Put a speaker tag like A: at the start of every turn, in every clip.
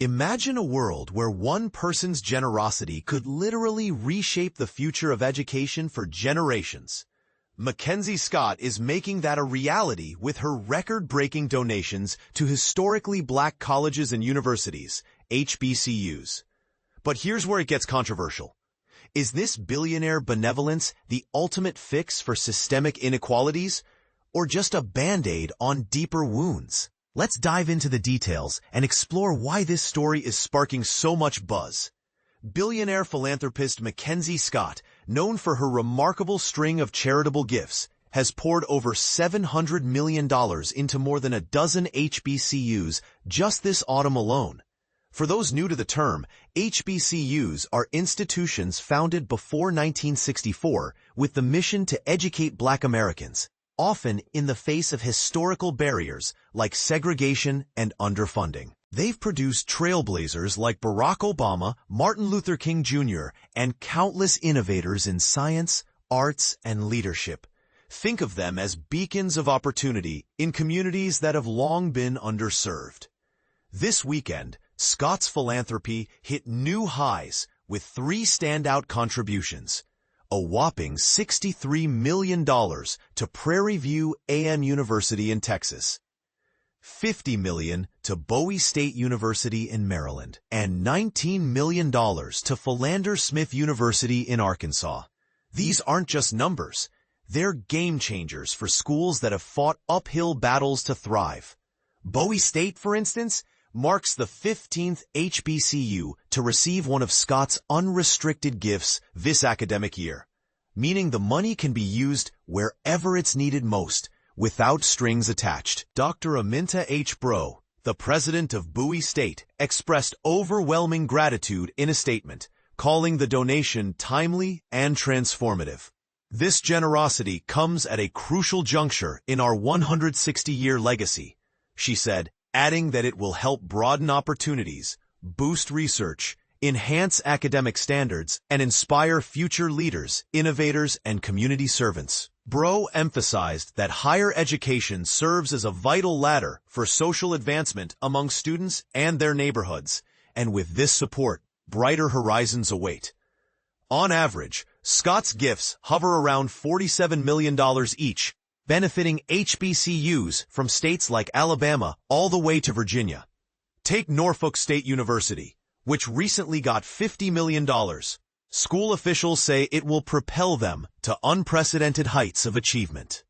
A: Imagine a world where one person's generosity could literally reshape the future of education for generations. MacKenzie Scott is making that a reality with her record-breaking donations to historically black colleges and universities, HBCUs. But here's where it gets controversial. Is this billionaire benevolence the ultimate fix for systemic inequalities, or just a band-aid on deeper wounds? Let's dive into the details and explore why this story is sparking so much buzz. Billionaire philanthropist MacKenzie Scott, known for her remarkable string of charitable gifts, has poured over $700 million into more than a dozen HBCUs just this autumn alone. For those new to the term, HBCUs are institutions founded before 1964 with the mission to educate Black Americans, often in the face of historical barriers like segregation and underfunding. They've produced trailblazers like Barack Obama, Martin Luther King Jr., and countless innovators in science, arts, and leadership. Think of them as beacons of opportunity in communities that have long been underserved. This weekend, Scott's philanthropy hit new highs with 3 standout contributions. A whopping $63 million to Prairie View A&M University in Texas, $50 million to Bowie State University in Maryland, and $19 million to Philander Smith University in Arkansas. These aren't just numbers. They're game changers for schools that have fought uphill battles to thrive. Bowie State, for instance, marks the 15th HBCU to receive one of Scott's unrestricted gifts this academic year, meaning the money can be used wherever it's needed most, without strings attached. Dr. Aminta H. Bro, the president of Bowie State, expressed overwhelming gratitude in a statement, calling the donation timely and transformative. This generosity comes at a crucial juncture in our 160-year legacy, she said, adding that it will help broaden opportunities, boost research, enhance academic standards, and inspire future leaders, innovators, and community servants. Bro emphasized that higher education serves as a vital ladder for social advancement among students and their neighborhoods, and with this support, brighter horizons await. On average, Scott's gifts hover around $47 million each, benefiting HBCUs from states like Alabama all the way to Virginia. Take Norfolk State University, which recently got $50 million. School officials say it will propel them to unprecedented heights of achievement.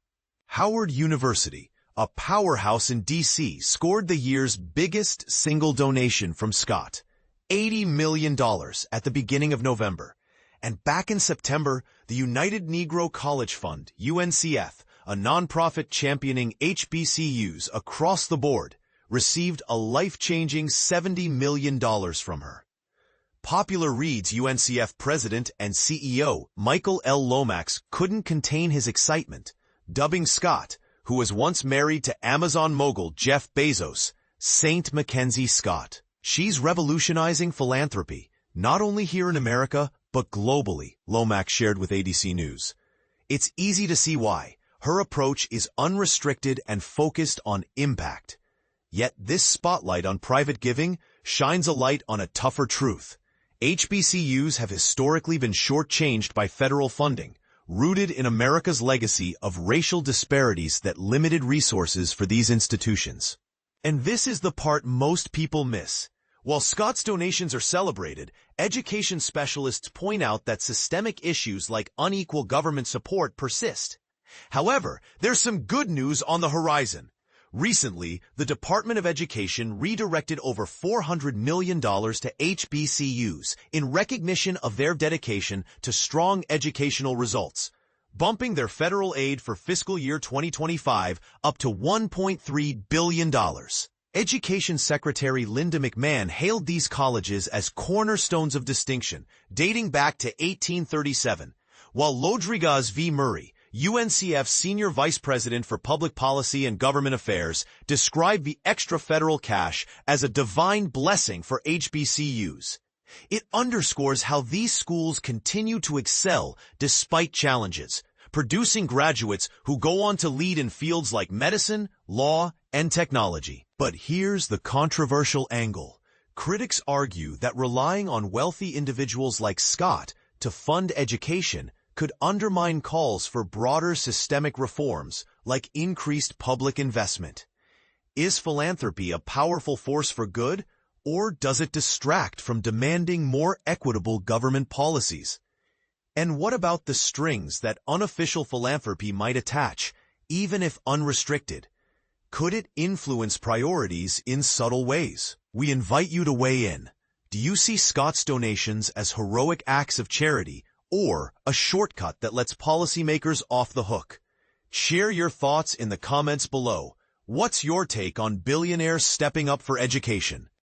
A: Howard University, a powerhouse in D.C., scored the year's biggest single donation from Scott, $80 million at the beginning of November. And back in September, the United Negro College Fund, UNCF, a nonprofit championing HBCUs across the board, received a life-changing $70 million from her. Popular Read's UNCF president and CEO, Michael L. Lomax, couldn't contain his excitement, dubbing Scott, who was once married to Amazon mogul Jeff Bezos, Saint MacKenzie Scott. She's revolutionizing philanthropy, not only here in America, but globally, Lomax shared with ADC News. It's easy to see why. Her approach is unrestricted and focused on impact. Yet this spotlight on private giving shines a light on a tougher truth. HBCUs have historically been shortchanged by federal funding, rooted in America's legacy of racial disparities that limited resources for these institutions. And this is the part most people miss. While Scott's donations are celebrated, education specialists point out that systemic issues like unequal government support persist. However, there's some good news on the horizon. Recently, the Department of Education redirected over $400 million to HBCUs in recognition of their dedication to strong educational results, bumping their federal aid for fiscal year 2025 up to $1.3 billion. Education Secretary Linda McMahon hailed these colleges as cornerstones of distinction, dating back to 1837, while Lodrigas V. Murray, UNCF's Senior Vice President for Public Policy and Government Affairs, described the extra federal cash as a divine blessing for HBCUs. It underscores how these schools continue to excel despite challenges, producing graduates who go on to lead in fields like medicine, law, and technology. But here's the controversial angle. Critics argue that relying on wealthy individuals like Scott to fund education could undermine calls for broader systemic reforms like increased public investment. Is philanthropy a powerful force for good, or does it distract from demanding more equitable government policies? And what about the strings that unofficial philanthropy might attach, even if unrestricted? Could it influence priorities in subtle ways? We invite you to weigh in. Do you see Scott's donations as heroic acts of charity or a shortcut that lets policymakers off the hook? Share your thoughts in the comments below. What's your take on billionaires stepping up for education?